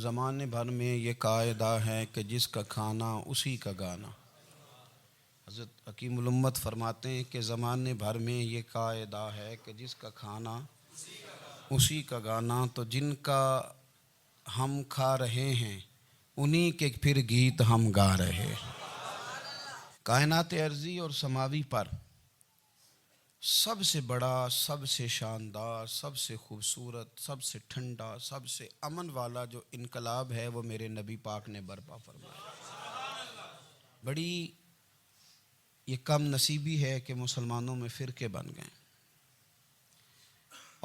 زمانے بھر میں یہ قاعدہ ہے کہ جس کا کھانا اسی کا گانا۔ حضرت حکیم الامت فرماتے ہیں کہ زمانے بھر میں یہ قاعدہ ہے کہ جس کا کھانا اسی کا گانا، تو جن کا ہم کھا رہے ہیں انہی کے پھر گیت ہم گا رہے ہیں۔ کائنات ارضی اور سماوی پر سب سے بڑا، سب سے شاندار، سب سے خوبصورت، سب سے ٹھنڈا، سب سے امن والا جو انقلاب ہے وہ میرے نبی پاک نے برپا فرمایا۔ بڑی یہ کم نصیبی ہے کہ مسلمانوں میں فرقے بن گئے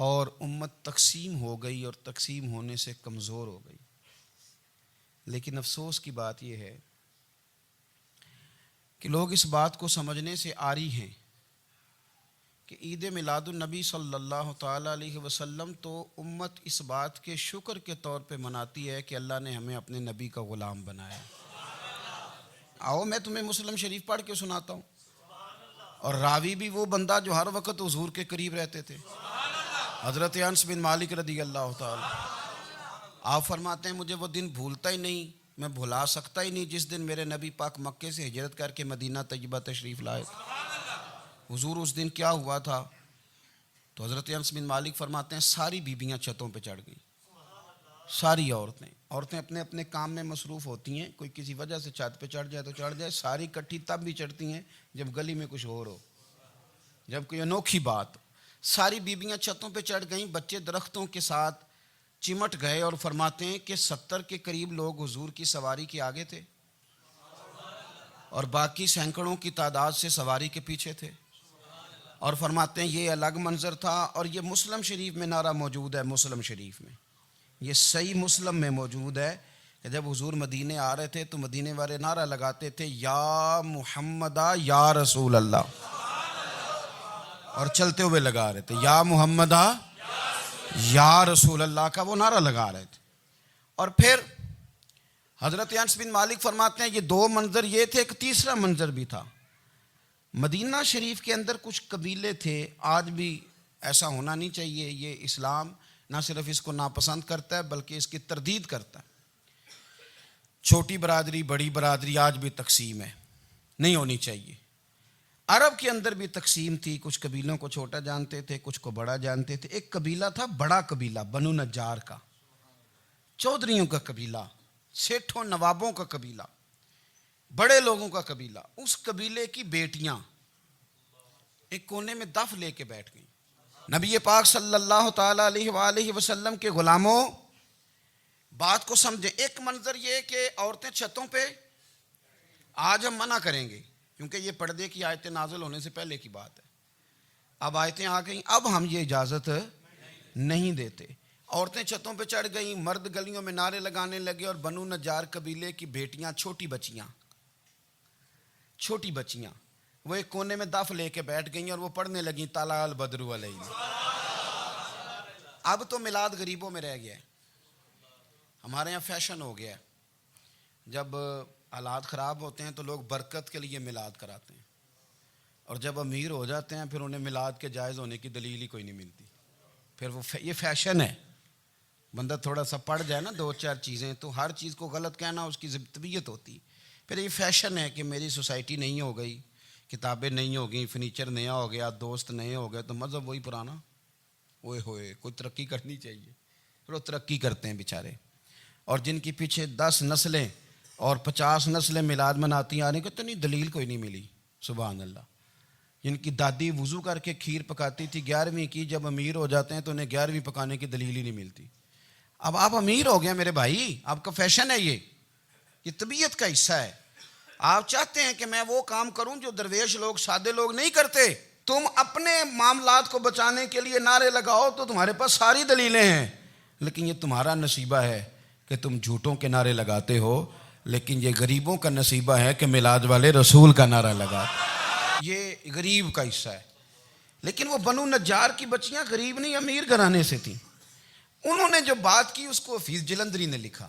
اور امت تقسیم ہو گئی اور تقسیم ہونے سے کمزور ہو گئی۔ لیکن افسوس کی بات یہ ہے کہ لوگ اس بات کو سمجھنے سے عاری ہیں کہ عید میلاد النبی صلی اللہ تعالیٰ علیہ وسلم تو امت اس بات کے شکر کے طور پہ مناتی ہے کہ اللہ نے ہمیں اپنے نبی کا غلام بنایا۔ آؤ میں تمہیں مسلم شریف پڑھ کے سناتا ہوں، اور راوی بھی وہ بندہ جو ہر وقت حضور کے قریب رہتے تھے، حضرت انس بن مالک رضی اللہ تعالیٰ۔ آپ فرماتے ہیں مجھے وہ دن بھولتا ہی نہیں، میں بھلا سکتا ہی نہیں جس دن میرے نبی پاک مکے سے ہجرت کر کے مدینہ طیبہ تشریف لائے۔ حضور اس دن کیا ہوا تھا؟ تو حضرت انس بن مالک فرماتے ہیں ساری بیبیاں چھتوں پہ چڑھ گئیں، ساری عورتیں اپنے اپنے کام میں مصروف ہوتی ہیں، کوئی کسی وجہ سے چھت پہ چڑھ جائے تو چڑھ جائے، ساری کٹھی تب بھی چڑھتی ہیں جب گلی میں کچھ اور ہو، جب کوئی انوکھی بات۔ ساری بیبیاں چھتوں پہ چڑھ گئیں، بچے درختوں کے ساتھ چمٹ گئے، اور فرماتے ہیں کہ 70 کے قریب لوگ حضور کی سواری کے آگے تھے اور باقی سینکڑوں کی تعداد سے سواری کے پیچھے تھے، اور فرماتے ہیں یہ الگ منظر تھا۔ اور یہ مسلم شریف میں نعرہ موجود ہے، مسلم شریف میں یہ صحیح مسلم میں موجود ہے کہ جب حضور مدینے آ رہے تھے تو مدینے والے نعرہ لگاتے تھے یا محمدہ یا رسول اللہ، اور چلتے ہوئے لگا رہے تھے یا محمدہ یا رسول اللہ کا وہ نعرہ لگا رہے تھے۔ اور پھر حضرت انس بن مالک فرماتے ہیں یہ دو منظر یہ تھے، ایک تیسرا منظر بھی تھا۔ مدینہ شریف کے اندر کچھ قبیلے تھے، آج بھی ایسا ہونا نہیں چاہیے، یہ اسلام نہ صرف اس کو ناپسند کرتا ہے بلکہ اس کی تردید کرتا ہے۔ چھوٹی برادری بڑی برادری آج بھی تقسیم ہے، نہیں ہونی چاہیے۔ عرب کے اندر بھی تقسیم تھی، کچھ قبیلوں کو چھوٹا جانتے تھے، کچھ کو بڑا جانتے تھے۔ ایک قبیلہ تھا بڑا قبیلہ، بنو نجار کا، چودھریوں کا قبیلہ، سیٹھوں نوابوں کا قبیلہ، بڑے لوگوں کا قبیلہ۔ اس قبیلے کی بیٹیاں ایک کونے میں دف لے کے بیٹھ گئیں۔ نبی پاک صلی اللہ تعالیٰ علیہ وآلہ وسلم کے غلاموں بات کو سمجھیں۔ ایک منظر یہ کہ عورتیں چھتوں پہ، آج ہم منع کریں گے کیونکہ یہ پردے کی آیتیں نازل ہونے سے پہلے کی بات ہے، اب آیتیں آ گئیں، اب ہم یہ اجازت نہیں دیتے۔ عورتیں چھتوں پہ چڑھ گئیں، مرد گلیوں میں نعرے لگانے لگے، اور بنو نجار قبیلے کی بیٹیاں، چھوٹی بچیاں وہ ایک کونے میں دف لے کے بیٹھ گئیں اور وہ پڑھنے لگیں طلع البدر علینا۔ اب تو میلاد غریبوں میں رہ گیا ہے، ہمارے یہاں فیشن ہو گیا ہے، جب حالات خراب ہوتے ہیں تو لوگ برکت کے لیے میلاد کراتے ہیں، اور جب امیر ہو جاتے ہیں پھر انہیں میلاد کے جائز ہونے کی دلیل ہی کوئی نہیں ملتی، پھر وہ یہ فیشن ہے۔ بندہ تھوڑا سا پڑھ جائے نا دو چار چیزیں تو ہر چیز کو غلط کہنا اس کی طبیعت ہوتی، پھر یہ فیشن ہے کہ میری سوسائٹی نہیں ہو گئی، کتابیں نہیں ہو گئیں، فرنیچر نیا ہو گیا، دوست نئے ہو گئے، تو مذہب وہی پرانا۔ اوئے ہوئے کوئی ترقی کرنی چاہیے، وہ ترقی کرتے ہیں بیچارے، اور جن کی پیچھے 10 نسلیں اور 50 نسلیں میلاد مناتی آ رہی کہ اتنی دلیل کوئی نہیں ملی، سبحان اللہ۔ جن کی دادی وضو کر کے کھیر پکاتی تھی 11ویں کی، جب امیر ہو جاتے ہیں تو انہیں 11ویں پکانے کی دلیل ہی نہیں ملتی۔ اب آپ امیر ہو گئے میرے بھائی، آپ کا فیشن ہے، یہ طبیعت کا حصہ ہے۔ آپ چاہتے ہیں کہ میں وہ کام کروں جو درویش لوگ، سادے لوگ نہیں کرتے۔ تم اپنے معاملات کو بچانے کے لیے نعرے لگاؤ تو تمہارے پاس ساری دلیلیں ہیں، لیکن یہ تمہارا نصیبہ ہے کہ تم جھوٹوں کے نعرے لگاتے ہو، لیکن یہ غریبوں کا نصیبہ ہے کہ میلاد والے رسول کا نعرہ لگاتے، یہ غریب کا حصہ ہے۔ لیکن وہ بنو نجار کی بچیاں غریب نہیں، امیر گھرانے سے تھیں۔ انہوں نے جو بات کی اس کو حفیظ جلندری نے لکھا۔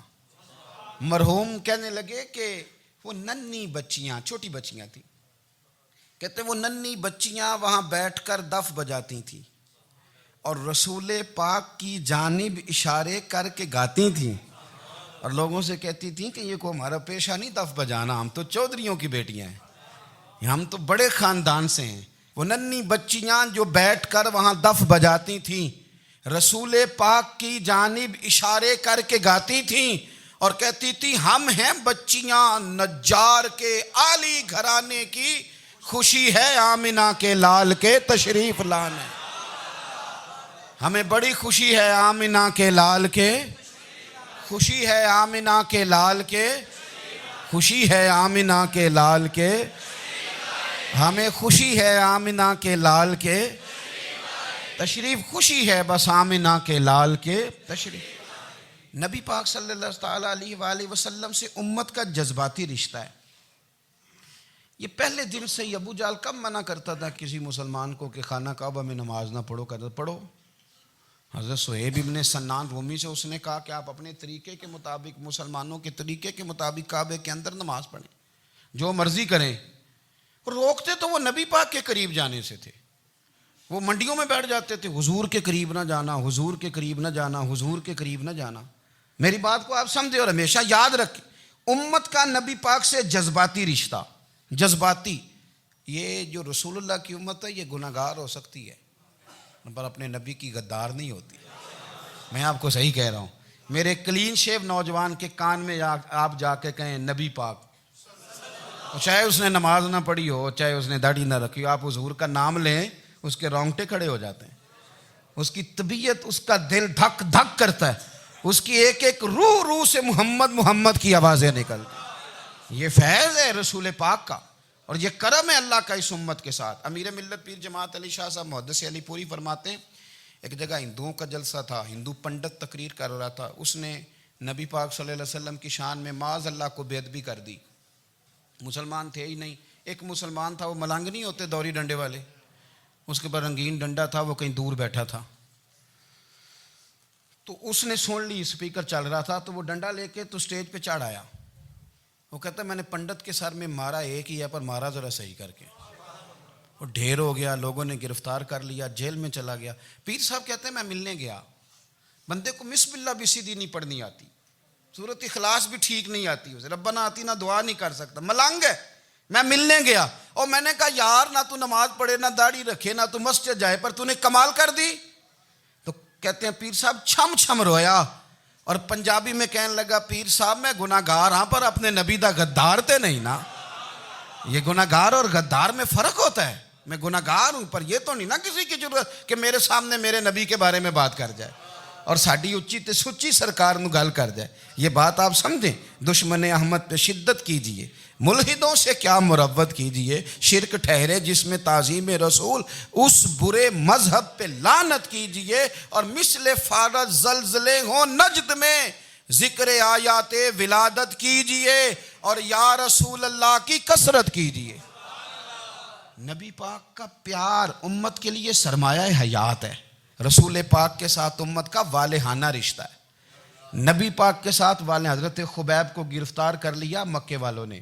مرحوم کہنے لگے کہ وہ ننھی بچیاں، چھوٹی بچیاں تھیں، کہتے وہ ننھی بچیاں وہاں بیٹھ کر دف بجاتی تھیں اور رسول پاک کی جانب اشارے کر کے گاتی تھیں، اور لوگوں سے کہتی تھیں کہ یہ کو ہمارا پیشہ نہیں دف بجانا، ہم تو چودھریوں کی بیٹیاں ہیں، ہم تو بڑے خاندان سے ہیں۔ وہ ننھی بچیاں جو بیٹھ کر وہاں دف بجاتی تھیں، رسول پاک کی جانب اشارے کر کے گاتی تھیں اور کہتی تھی ہم ہیں بچیاں نجار کے عالی گھرانے کی، خوشی ہے آمنہ کے لال کے تشریف لانے، ہمیں بڑی خوشی ہے آمنہ کے لال کے، خوشی ہے آمنہ کے لال کے، خوشی ہے آمنہ کے لال کے، ہمیں خوشی ہے آمنہ کے لال کے تشریف، خوشی ہے بس آمنہ کے لال کے تشریف۔ نبی پاک صلی اللہ تعالیٰ علیہ وآلہ وسلم سے امت کا جذباتی رشتہ ہے۔ یہ پہلے دن سے ہی ابو جہل کب منع کرتا تھا کسی مسلمان کو کہ خانہ کعبہ میں نماز نہ پڑھو، کہتا پڑھو۔ حضرت صہیب ابن سنان رومی سے اس نے کہا کہ آپ اپنے طریقے کے مطابق، مسلمانوں کے طریقے کے مطابق کعبے کے اندر نماز پڑھیں، جو مرضی کریں۔ روکتے تو وہ نبی پاک کے قریب جانے سے تھے، وہ منڈیوں میں بیٹھ جاتے تھے، حضور کے قریب نہ جانا، حضور کے قریب نہ جانا، حضور کے قریب نہ جانا۔ میری بات کو آپ سمجھے اور ہمیشہ یاد رکھیں، امت کا نبی پاک سے جذباتی رشتہ، جذباتی۔ یہ جو رسول اللہ کی امت ہے یہ گناہ گار ہو سکتی ہے پر اپنے نبی کی غدار نہیں ہوتی۔ میں آپ کو صحیح کہہ رہا ہوں۔ میرے کلین شیو نوجوان کے کان میں آپ جا کے کہیں نبی پاک، چاہے اس نے نماز نہ پڑھی ہو، چاہے اس نے داڑھی نہ رکھی ہو، آپ حضور کا نام لیں اس کے رونگٹے کھڑے ہو جاتے ہیں، اس کی طبیعت، اس کا دل دھک دھک کرتا ہے، اس کی ایک ایک روح سے محمد محمد کی آوازیں نکلتی۔ یہ فیض ہے رسول پاک کا اور یہ کرم ہے اللہ کا اس امت کے ساتھ۔ امیر ملت پیر جماعت علی شاہ صاحب محدث علی پوری فرماتے ہیں ایک جگہ ہندوؤں کا جلسہ تھا، ہندو پنڈت تقریر کر رہا تھا، اس نے نبی پاک صلی اللہ علیہ وسلم کی شان میں معاذ اللہ کو بے ادبی کر دی۔ مسلمان تھے ہی نہیں، ایک مسلمان تھا، وہ ملنگ نہیں ہوتے دوری ڈنڈے والے، اس کے پر رنگین ڈنڈا تھا، وہ کہیں دور بیٹھا تھا، تو اس نے سن لی، اسپیکر چل رہا تھا، تو وہ ڈنڈا لے کے تو سٹیج پہ چڑھ آیا۔ وہ کہتا ہے میں نے پنڈت کے سر میں مارا ایک ہی ہے پر مارا ذرا صحیح کر کے، وہ ڈھیر ہو گیا، لوگوں نے گرفتار کر لیا، جیل میں چلا گیا۔ پیر صاحب کہتے ہیں میں ملنے گیا، بندے کو بسم اللہ بھی سیدھی نہیں پڑھنی آتی، سورۃ اخلاص بھی ٹھیک نہیں آتی، اسے ربنا آتینا دعا نہیں کر سکتا، ملنگ ہے۔ میں ملنے گیا اور میں نے کہا یار نہ تو نماز پڑھے، نہ داڑھی رکھے، نہ تو مسجد جائے، پر تو نے کمال کر دی۔ تو کہتے ہیں پیر صاحب چھم چھم رویا اور پنجابی میں کہنے لگا پیر صاحب میں گناہ گار ہاں پر اپنے نبی دا غدار تے نہیں نا۔ یہ گناہ گار اور غدار میں فرق ہوتا ہے، میں گناہ گار ہوں پر یہ تو نہیں نا کسی کی ضرورت کہ میرے سامنے میرے نبی کے بارے میں بات کر جائے اور ساڈی اچھی تے سچی سرکار نو گل کر جائے۔ یہ بات آپ سمجھیں، دشمن احمد پہ شدت کیجئے، ملحدوں سے کیا مروت کیجئے، شرک ٹھہرے جس میں تعظیم رسول، اس برے مذہب پہ لعنت کیجئے، اور مثل فارض زلزلے ہوں نجد میں ذکر آیات ولادت کیجئے اور یا رسول اللہ کی کثرت کیجئے۔ نبی پاک کا پیار امت کے لیے سرمایہ حیات ہے۔ رسول پاک کے ساتھ امت کا والہانہ رشتہ ہے۔ نبی پاک کے ساتھ والے، حضرت خبیب کو گرفتار کر لیا مکے والوں نے،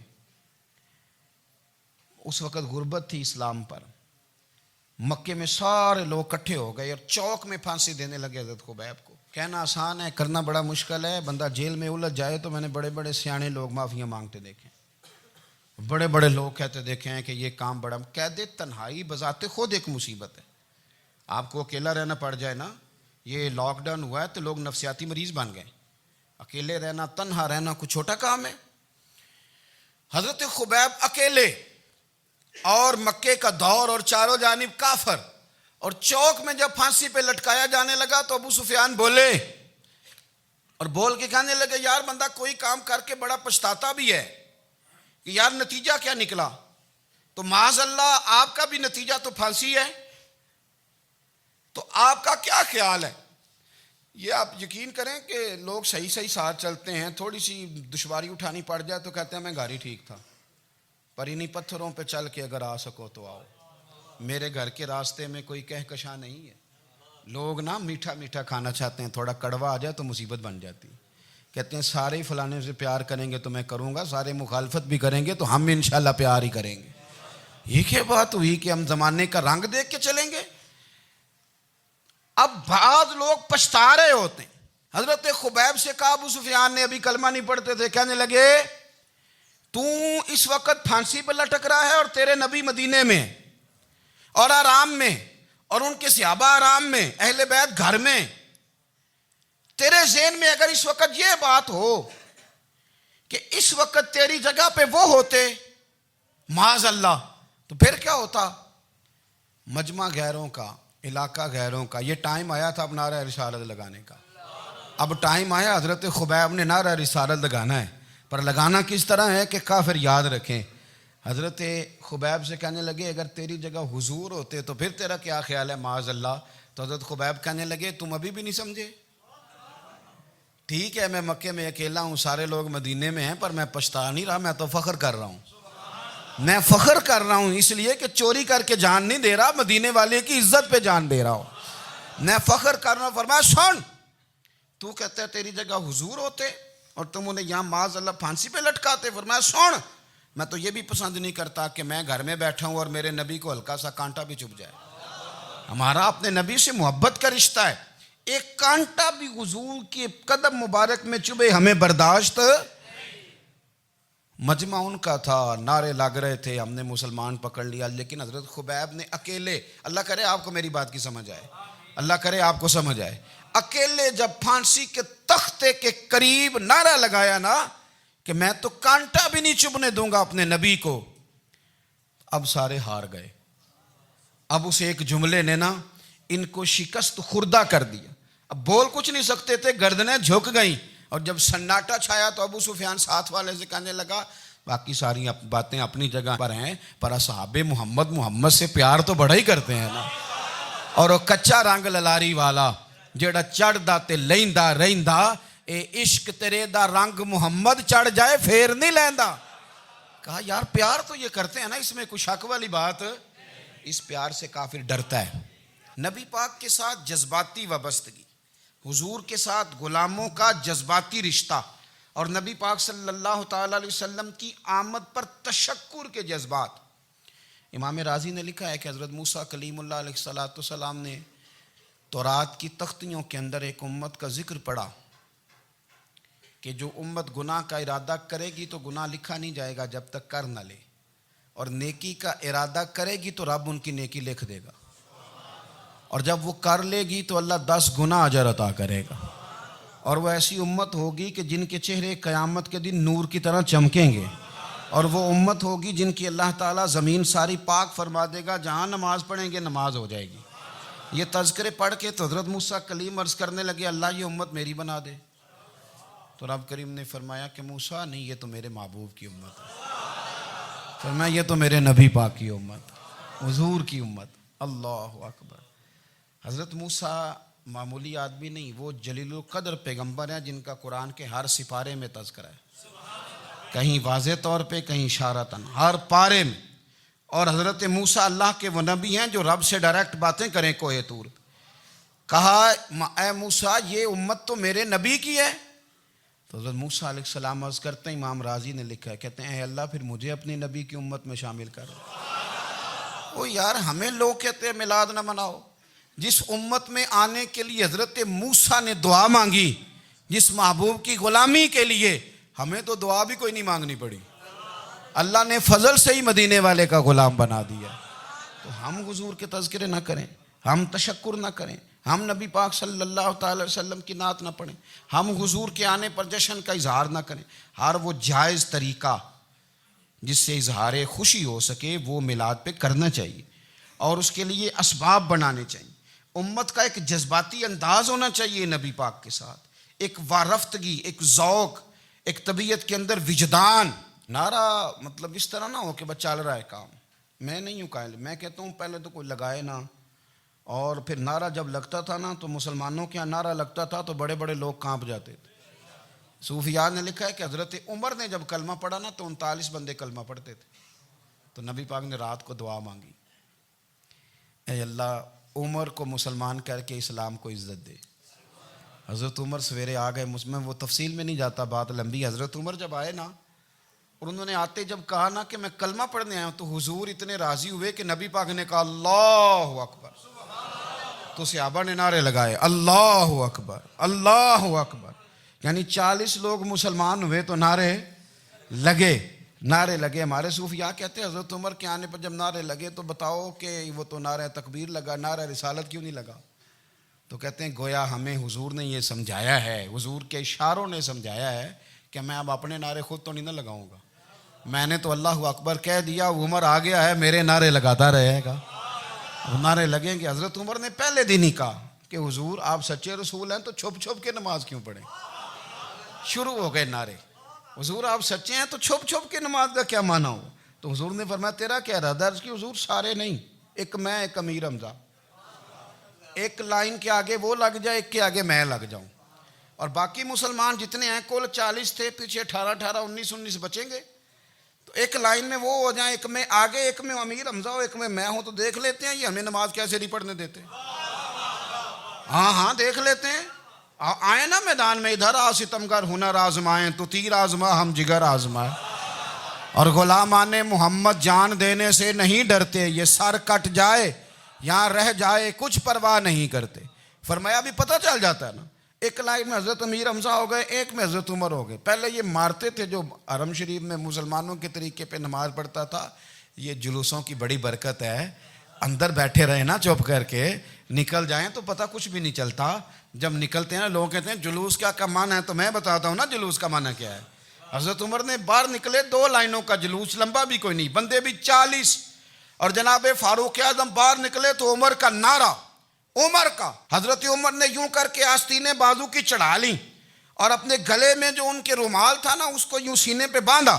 اس وقت غربت تھی اسلام پر، مکے میں سارے لوگ کٹھے ہو گئے اور چوک میں پھانسی دینے لگے حضرت خبیب کو۔ کہنا آسان ہے، کرنا بڑا مشکل ہے، بندہ جیل میں الجھ جائے تو میں نے بڑے بڑے سیانے لوگ معافیاں مانگتے دیکھے، بڑے بڑے لوگ کہتے دیکھے ہیں کہ یہ کام بڑا، قید تنہائی بذات خود ایک مصیبت ہے۔ آپ کو اکیلا رہنا پڑ جائے نا، یہ لاک ڈاؤن ہوا ہے تو لوگ نفسیاتی مریض بن گئے، اکیلے رہنا، تنہا رہنا کوئی چھوٹا کام ہے۔ حضرت خبیب اکیلے اور مکے کا دور اور چاروں جانب کافر، اور چوک میں جب پھانسی پہ لٹکایا جانے لگا تو ابو سفیان بولے اور بول کے کہنے لگے یار بندہ کوئی کام کر کے بڑا پچھتاتا بھی ہے کہ یار نتیجہ کیا نکلا، تو معاذ اللہ آپ کا بھی نتیجہ تو پھانسی ہے، تو آپ کا کیا خیال ہے؟ یہ آپ یقین کریں کہ لوگ صحیح صحیح ساتھ چلتے ہیں، تھوڑی سی دشواری اٹھانی پڑ جائے تو کہتے ہیں میں گاڑی ٹھیک تھا، پر انہی پتھروں پہ چل کے اگر آ سکو تو آؤ، میرے گھر کے راستے میں کوئی کہکشاں نہیں ہے۔ لوگ نا میٹھا میٹھا کھانا چاہتے ہیں، تھوڑا کڑوا آ جائے تو مصیبت بن جاتی، کہتے ہیں سارے فلانے سے پیار کریں گے تو میں کروں گا، سارے مخالفت بھی کریں گے تو ہم انشاءاللہ پیار ہی کریں گے۔ یہ کیا بات ہوئی کہ ہم زمانے کا رنگ دیکھ کے چلیں گے؟ اب بعض لوگ پچھتا رہے ہوتے ہیں، حضرت خبیب سے کہا، ابو سفیان نے ابھی کلمہ نہیں پڑھتے تھے، کہنے لگے تو اس وقت پھانسی پہ لٹک رہا ہے اور تیرے نبی مدینے میں اور آرام میں، اور ان کے صحابہ آرام میں، اہل بیت گھر میں، تیرے ذہن میں اگر اس وقت یہ بات ہو کہ اس وقت تیری جگہ پہ وہ ہوتے معاذ اللہ، تو پھر کیا ہوتا؟ مجمع غیروں کا، علاقہ غیروں کا، یہ ٹائم آیا تھا اب نعرہ رسالت لگانے کا، اب ٹائم آیا حضرت خبیب نے نعرہ رسالت لگانا ہے، پر لگانا کس طرح ہے کہ کافر یاد رکھیں۔ حضرت خبیب سے کہنے لگے اگر تیری جگہ حضور ہوتے تو پھر تیرا کیا خیال ہے معاذ اللہ؟ تو حضرت خبیب کہنے لگے تم ابھی بھی نہیں سمجھے؟ ٹھیک ہے میں مکے میں اکیلا ہوں، سارے لوگ مدینے میں ہیں، پر میں پچھتا نہیں رہا، میں تو فخر کر رہا ہوں، میں فخر کر رہا ہوں اس لیے کہ چوری کر کے جان نہیں دے رہا، مدینے والے کی عزت پہ جان دے رہا ہوں، میں فخر کر رہا ہوں۔ فرمایا سن، تو کہتا ہے تیری جگہ حضور ہوتے اور تم انہیں یہاں معاذ اللہ پھانسی پہ لٹکاتے۔ فرمایا سن، میں تو یہ بھی پسند نہیں کرتا کہ میں گھر میں بیٹھا ہوں اور میرے نبی کو ہلکا سا کانٹا بھی چبھ جائے، ہمارا اپنے نبی سے محبت کا رشتہ ہے، ایک کانٹا بھی حضور کے قدم مبارک میں چبھے ہمیں برداشت۔ مجمع ان کا تھا، نعرے لگ رہے تھے، ہم نے مسلمان پکڑ لیا، لیکن حضرت خبیب نے اکیلے، اللہ کرے آپ کو میری بات کی سمجھ آئے، اللہ کرے آپ کو سمجھ آئے، اکیلے جب پھانسی کے تختے کے قریب نعرہ لگایا نا کہ میں تو کانٹا بھی نہیں چبھنے دوں گا اپنے نبی کو، اب سارے ہار گئے۔ اب اس ایک جملے نے نا ان کو شکست خوردہ کر دیا، اب بول کچھ نہیں سکتے تھے، گردنیں جھک گئیں، اور جب سناٹا چھایا تو ابو سفیان ساتھ والے سے کہنے لگا باقی ساری باتیں اپنی جگہ پر ہیں، پر اصحاب محمد سے پیار تو بڑا ہی کرتے ہیں نا، اور وہ کچا رنگ للاری والا جیڑا چڑھ دا تے لیندا رہندا، اے عشق تیرے دا رنگ محمد چڑھ جائے پھر نہیں لیندا۔ کہا یار پیار تو یہ کرتے ہیں نا، اس میں کوئی شک والی بات، اس پیار سے کافر ڈرتا ہے۔ نبی پاک کے ساتھ جذباتی وابستگی، حضور کے ساتھ غلاموں کا جذباتی رشتہ، اور نبی پاک صلی اللہ تعالی علیہ وسلم کی آمد پر تشکر کے جذبات۔ امام رازی نے لکھا ہے کہ حضرت موسیٰ کلیم اللہ علیہ السلام نے تورات کی تختیوں کے اندر ایک امت کا ذکر پڑھا کہ جو امت گناہ کا ارادہ کرے گی تو گناہ لکھا نہیں جائے گا جب تک کر نہ لے، اور نیکی کا ارادہ کرے گی تو رب ان کی نیکی لکھ دے گا، اور جب وہ کر لے گی تو اللہ 10 گنا اجر عطا کرے گا، اور وہ ایسی امت ہوگی کہ جن کے چہرے قیامت کے دن نور کی طرح چمکیں گے، اور وہ امت ہوگی جن کی اللہ تعالیٰ زمین ساری پاک فرما دے گا، جہاں نماز پڑھیں گے نماز ہو جائے گی۔ یہ تذکرے پڑھ کے تو حضرت موسیٰ کلیم عرض کرنے لگے اللہ یہ امت میری بنا دے، تو رب کریم نے فرمایا کہ موسیٰ نہیں، یہ تو میرے محبوب کی امت ہے، فرمایا یہ تو میرے نبی پاک کی امت، حضور کی امت۔ اللہ اکبر۔ حضرت موسیٰ معمولی آدمی نہیں، وہ جلیل القدر پیغمبر ہیں جن کا قرآن کے ہر سپارے میں تذکرہ ہے، کہیں واضح طور پہ کہیں اشارتاً، ہر پارے میں۔ اور حضرت موسیٰ اللہ کے وہ نبی ہیں جو رب سے ڈائریکٹ باتیں کریں کوہ طور۔ کہا اے موسیٰ یہ امت تو میرے نبی کی ہے، تو حضرت موسیٰ علیہ السلام عرض کرتے ہیں، امام رازی نے لکھا ہے، کہتے ہیں اے اللہ پھر مجھے اپنی نبی کی امت میں شامل کر۔ او یار ہمیں لوگ کہتے ہیں میلاد نہ مناؤ، جس امت میں آنے کے لیے حضرت موسیٰ نے دعا مانگی، جس محبوب کی غلامی کے لیے، ہمیں تو دعا بھی کوئی نہیں مانگنی پڑی، اللہ نے فضل سے ہی مدینے والے کا غلام بنا دیا۔ تو ہم حضور کے تذکرے نہ کریں، ہم تشکر نہ کریں، ہم نبی پاک صلی اللہ تعالی وسلم کی نعت نہ پڑھیں، ہم حضور کے آنے پر جشن کا اظہار نہ کریں، ہر وہ جائز طریقہ جس سے اظہار خوشی ہو سکے وہ میلاد پہ کرنا چاہیے، اور اس کے لیے اسباب بنانے چاہیے۔ امت کا ایک جذباتی انداز ہونا چاہیے نبی پاک کے ساتھ، ایک وارفتگی، ایک ذوق، ایک طبیعت کے اندر وجدان۔ نعرہ مطلب اس طرح نہ ہو کہ بس چل رہا ہے کام، میں نہیں ہوں قائل، میں کہتا ہوں پہلے تو کوئی لگائے نا، اور پھر نعرہ جب لگتا تھا نا تو مسلمانوں کے یہاں نعرہ لگتا تھا تو بڑے بڑے لوگ کانپ جاتے تھے۔ صوفیات نے لکھا ہے کہ حضرت عمر نے جب کلمہ پڑھا نا تو 39 بندے کلمہ پڑھتے تھے، تو نبی پاک نے رات کو دعا مانگی، اے اللہ عمر کو مسلمان کر کے اسلام کو عزت دے۔ حضرت عمر سویرے آ گئے، میں وہ تفصیل میں نہیں جاتا، بات لمبی۔ حضرت عمر جب آئے نا اور انہوں نے آتے جب کہا نا کہ میں کلمہ پڑھنے آیا ہوں، تو حضور اتنے راضی ہوئے کہ نبی پاک نے کہا اللہ اکبر، تو صحابہ نے نعرے لگائے اللہ اکبر اللہ اکبر، یعنی 40 لوگ مسلمان ہوئے تو نعرے لگے ہمارے صوفیاء کہتے ہیں حضرت عمر کے آنے پر جب نعرے لگے تو بتاؤ کہ وہ تو نعرہ تکبیر لگا، نعرہ رسالت کیوں نہیں لگا؟ تو کہتے ہیں گویا ہمیں حضور نے یہ سمجھایا ہے، حضور کے اشاروں نے سمجھایا ہے کہ میں اب اپنے نعرے خود تو نہیں نہ لگاؤں گا، میں نے تو اللہ اکبر کہہ دیا، عمر آ گیا ہے میرے نعرے لگاتا رہے گا، وہ نعرے لگیں گے۔ حضرت عمر نے پہلے دن ہی کہا کہ حضور آپ سچے رسول ہیں تو چھپ چھپ کے نماز کیوں پڑھیں؟ شروع ہو گئے نعرے، حضور آپ سچے ہیں تو چھپ چھپ کے نماز کا کیا معنی ہو؟ تو حضور نے فرمایا تیرا کیا ارادہ ہے؟ کہ حضور سارے نہیں، ایک میں ایک امیر حمزہ، ایک لائن کے آگے وہ لگ جائے، ایک کے آگے میں لگ جاؤں، اور باقی مسلمان جتنے ہیں کل 40 تھے، پیچھے 18 19 بچیں گے، تو ایک لائن میں وہ ہو جائیں، ایک میں آگے ایک میں امیر حمزہ ہو، ایک میں ہوں، تو دیکھ لیتے ہیں یہ ہمیں نماز کیسے نہیں پڑھنے دیتے۔ ہاں دیکھ لیتے ہیں، آئے نا میدان میں، ادھر آ ستمگر ہنر آزمائیں تو تیر آزما ہم جگر آزمائیں، اور غلامان محمد جان دینے سے نہیں ڈرتے، یہ سر کٹ جائے یہاں رہ جائے کچھ پرواہ نہیں کرتے۔ فرمایا بھی پتہ چل جاتا ہے نا، ایک لائن میں حضرت امیر حمزہ ہو گئے، ایک میں حضرت عمر ہو گئے۔ پہلے یہ مارتے تھے جو حرم شریف میں مسلمانوں کے طریقے پہ نماز پڑھتا تھا، یہ جلوسوں کی بڑی برکت ہے، اندر بیٹھے رہے نا چپ کر کے، نکل جائیں تو پتہ کچھ بھی نہیں چلتا۔ جب نکلتے ہیں لوگ کہتے ہیں جلوس کیا معنی ہے، تو میں بتاتا ہوں نا جلوس کا معنی کیا ہے۔ حضرت عمر نے باہر نکلے 2 لائنوں کا جلوس، لمبا بھی کوئی نہیں، بندے بھی 40، اور جناب فاروق اعظم باہر نکلے تو عمر کا نعرہ، عمر کا، حضرت عمر نے یوں کر کے آستینیں بازو کی چڑھا لیں، اور اپنے گلے میں جو ان کے رومال تھا نا اس کو یوں سینے پہ باندھا،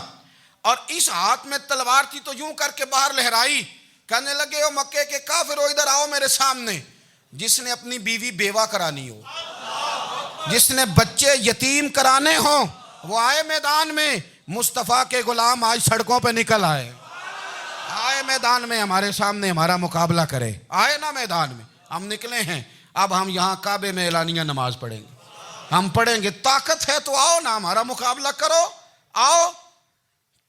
اور اس ہاتھ میں تلوار تھی تو یوں کر کے باہر لہرائی، کہنے لگے او مکے کے کافرو ادھر آؤ میرے سامنے، جس نے اپنی بیوی بیوہ کرانی ہو، جس نے بچے یتیم کرانے ہوں، وہ آئے میدان میں، مصطفیٰ کے غلام آج سڑکوں پہ نکل آئے میدان میں ہمارے سامنے ہمارا مقابلہ کرے، آئے نا میدان میں، ہم نکلے ہیں، اب ہم یہاں کعبے میں اعلانیہ نماز پڑھیں گے، ہم پڑھیں گے، طاقت ہے تو آؤ نا ہمارا مقابلہ کرو، آؤ۔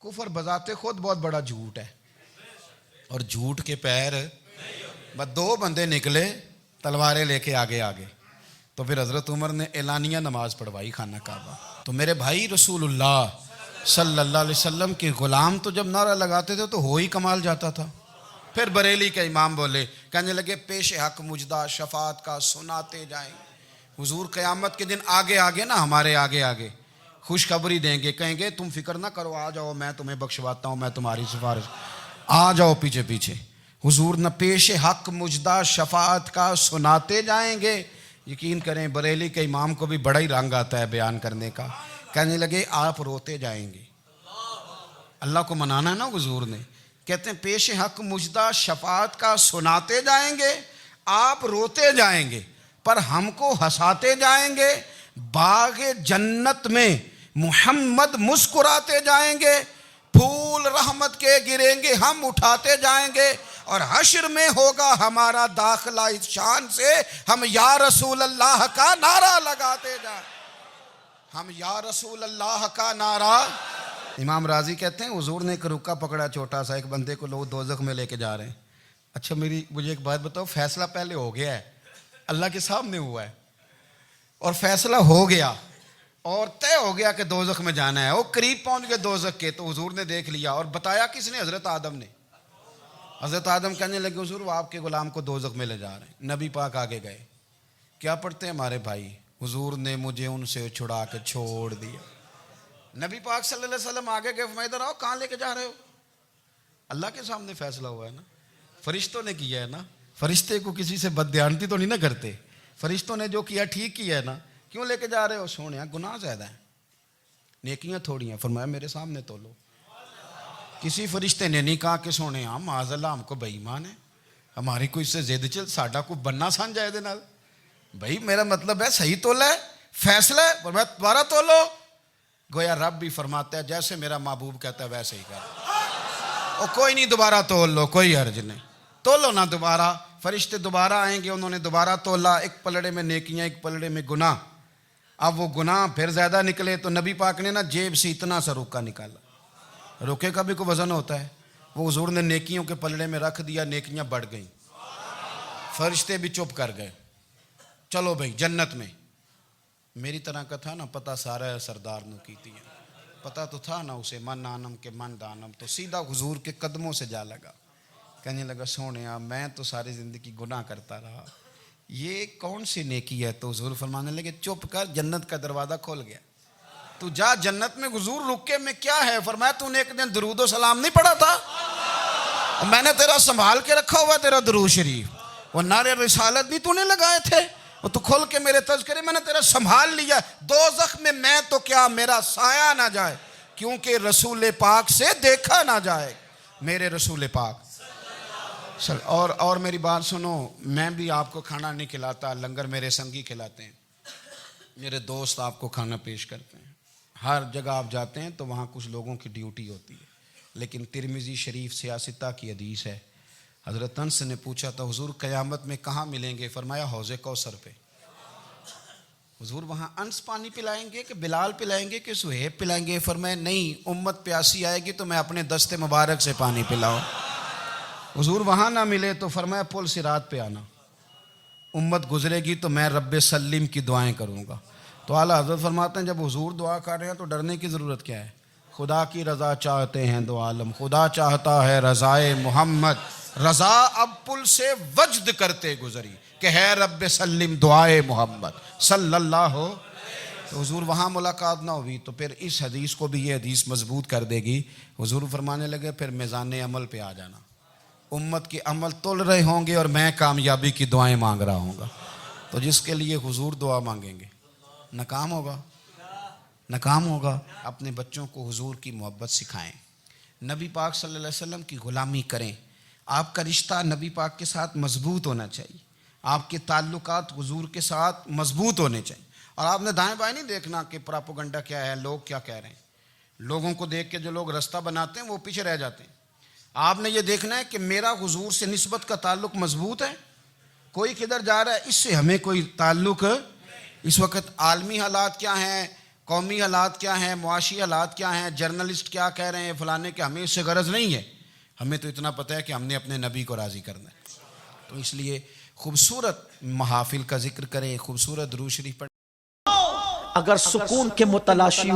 کفر بذات خود بہت بڑا جھوٹ ہے، اور جھوٹ کے پیر، بس 2 بندے نکلے تلواریں لے کے آگے، تو پھر حضرت عمر نے اعلانیہ نماز پڑھوائی خانہ کعبہ۔ تو میرے بھائی رسول اللہ صلی اللہ علیہ وسلم کے غلام تو جب نعرہ لگاتے تھے تو ہو ہی کمال جاتا تھا۔ پھر بریلی کے امام بولے، کہنے لگے پیش حق مجدہ شفاعت کا سناتے جائیں، حضور قیامت کے دن آگے نا ہمارے آگے خوشخبری دیں گے، کہیں گے تم فکر نہ کرو، آ جاؤ میں تمہیں بخشواتا ہوں، میں تمہاری سفارش، آ جاؤ پیچھے۔ حضور نہ پیش حق مجدہ شفاعت کا سناتے جائیں گے۔ یقین کریں بریلی کے امام کو بھی بڑا ہی رنگ آتا ہے بیان کرنے کا، کہنے لگے آپ روتے جائیں گے، اللہ کو منانا ہے نا حضور نے، کہتے ہیں پیش حق مجدہ شفاعت کا سناتے جائیں گے، آپ روتے جائیں گے، پر ہم کو ہنساتے جائیں گے، باغ جنت میں محمد مسکراتے جائیں گے، پھول رحمت کے گریں گے ہم اٹھاتے جائیں گے، اور حشر میں ہوگا ہمارا داخلہ اس شان سے ہم یا رسول اللہ کا نعرہ لگاتے جائیں، ہم یا رسول اللہ کا نعرہ۔ امام راضی کہتے ہیں حضور نے ایک رکا پکڑا چھوٹا سا، ایک بندے کو لوگ دوزخ میں لے کے جا رہے ہیں، اچھا مجھے ایک بات بتاؤ، فیصلہ پہلے ہو گیا ہے، اللہ کے سامنے ہوا ہے، اور فیصلہ ہو گیا اور طے ہو گیا کہ دوزخ میں جانا ہے، وہ قریب پہنچ گئے دوزخ کے، تو حضور نے دیکھ لیا، اور بتایا کس نے؟ حضرت آدم نے۔ حضرت آدم کہنے لگے حضور وہ آپ کے غلام کو دوزخ میں لے جا رہے ہیں۔ نبی پاک آگے گئے، کیا پڑھتے ہیں ہمارے بھائی؟ حضور نے مجھے ان سے چھڑا کے چھوڑ دیا۔ نبی پاک صلی اللہ علیہ وسلم آگے گئے، فرمایا ادھر آؤ، کہاں لے کے جا رہے ہو؟ اللہ کے سامنے فیصلہ ہوا ہے نا، فرشتوں نے کیا ہے نا، فرشتے کو کسی سے بددیانتی تو نہیں نہ کرتے، فرشتوں نے جو کیا ٹھیک کیا ہے نا، کیوں لے کے جا رہے ہو؟ سونے گناہ زیادہ ہیں، نیکیاں تھوڑی ہیں، فرمایا میرے سامنے تولو۔ کسی فرشتے نے نہیں کہا کہ سونے معاذ اللہ ہم کو بے ایمان ہے، ہماری کوئی اس سے زد چل ساڈا کو بننا سان جائے دے نال، بھائی میرا مطلب ہے صحیح تولا ہے، فیصلہ ہے، فرمایا دوبارہ تولو۔ گویا رب بھی فرماتا ہے جیسے میرا محبوب کہتا ہے ویسے ہی کر، اور کوئی نہیں دوبارہ تول لو، کوئی حرج نہیں، تولو نہ دوبارہ۔ فرشتے دوبارہ آئیں گے، انہوں نے دوبارہ تولا، ایک پلڑے میں نیکیاں ایک پلڑے میں گناہ۔ اب وہ گناہ پھر زیادہ نکلے تو نبی پاک نے نا جیب سے اتنا سا روکا نکالا، روکے کا بھی کوئی وزن ہوتا ہے، وہ حضور نے نیکیوں کے پلڑے میں رکھ دیا، نیکیاں بڑھ گئیں، فرشتے بھی چپ کر گئے۔ چلو بھائی جنت میں. میری طرح کا تھا نا پتہ سارا ہے سردار نو کیتی ہے, پتہ تو تھا نا اسے من آنم کے من دانم, تو سیدھا حضور کے قدموں سے جا لگا. کہنے لگا سونیا میں تو ساری زندگی گناہ کرتا رہا, یہ کون سی نیکی ہے؟ تو حضور فرمانے لگے چپ کر, جنت کا دروازہ کھول گیا, تو جا جنت میں. حضور رکے میں کیا ہے؟ فرمایا تو نے ایک دن درود و سلام نہیں پڑھا تھا, میں نے تیرا سنبھال کے رکھا ہوا تیرا درود شریف, وہ نعرے رسالت بھی تو نے لگائے تھے, وہ تو کھول کے میرے تذکرے میں نے تیرا سنبھال لیا. دوزخ میں تو کیا میرا سایہ نہ جائے, کیونکہ رسول پاک سے دیکھا نہ جائے, میرے رسول پاک. اور میری بات سنو, میں بھی آپ کو کھانا نہیں کھلاتا, لنگر میرے سنگی کھلاتے ہیں, میرے دوست آپ کو کھانا پیش کرتے ہیں. ہر جگہ آپ جاتے ہیں تو وہاں کچھ لوگوں کی ڈیوٹی ہوتی ہے, لیکن ترمذی شریف سیاستہ کی حدیث ہے. حضرت انس نے پوچھا تھا حضور قیامت میں کہاں ملیں گے؟ فرمایا حوض کوثر پہ. حضور وہاں انس پانی پلائیں گے کہ بلال پلائیں گے کہ سہیب پلائیں گے؟ فرمایا نہیں, امت پیاسی آئے گی تو میں اپنے دست مبارک سے پانی پلاؤں. حضور وہاں نہ ملے تو فرمایا پل صراط پہ آنا, امت گزرے گی تو میں رب سلم کی دعائیں کروں گا. تو اعلیٰ حضرت فرماتے ہیں جب حضور دعا کر رہے ہیں تو ڈرنے کی ضرورت کیا ہے؟ خدا کی رضا چاہتے ہیں دو عالم, خدا چاہتا ہے رضائے محمد, رضا اب پل سے وجد کرتے گزری کہ ہے رب سلم دعائے محمد صلی اللہ ہو. تو حضور وہاں ملاقات نہ ہوئی تو پھر اس حدیث کو بھی یہ حدیث مضبوط کر دے گی. حضور فرمانے لگے پھر میزان عمل پہ آ جانا, امت کے عمل تول رہے ہوں گے اور میں کامیابی کی دعائیں مانگ رہا ہوں گا. تو جس کے لیے حضور دعا مانگیں گے ناکام ہوگا, ناکام ہوگا. اپنے بچوں کو حضور کی محبت سکھائیں, نبی پاک صلی اللہ علیہ وسلم کی غلامی کریں. آپ کا رشتہ نبی پاک کے ساتھ مضبوط ہونا چاہیے, آپ کے تعلقات حضور کے ساتھ مضبوط ہونے چاہیے. اور آپ نے دائیں بائیں نہیں دیکھنا کہ پراپوگنڈا کیا ہے, لوگ کیا کہہ رہے ہیں. لوگوں کو دیکھ کے جو لوگ رستہ بناتے ہیں وہ پیچھے رہ جاتے ہیں. آپ نے یہ دیکھنا ہے کہ میرا حضور سے نسبت کا تعلق مضبوط ہے, کوئی کدھر جا رہا ہے اس سے ہمیں کوئی تعلق. اس وقت عالمی حالات کیا ہیں, قومی حالات کیا ہیں, معاشی حالات کیا ہیں, جرنلسٹ کیا کہہ رہے ہیں فلانے کے, ہمیں اس سے غرض نہیں ہے. ہمیں تو اتنا پتہ ہے کہ ہم نے اپنے نبی کو راضی کرنا ہے. تو اس لیے خوبصورت محافل کا ذکر کریں, خوبصورت درود شریف پڑھیں. اگر سکون کے متلاشی ہو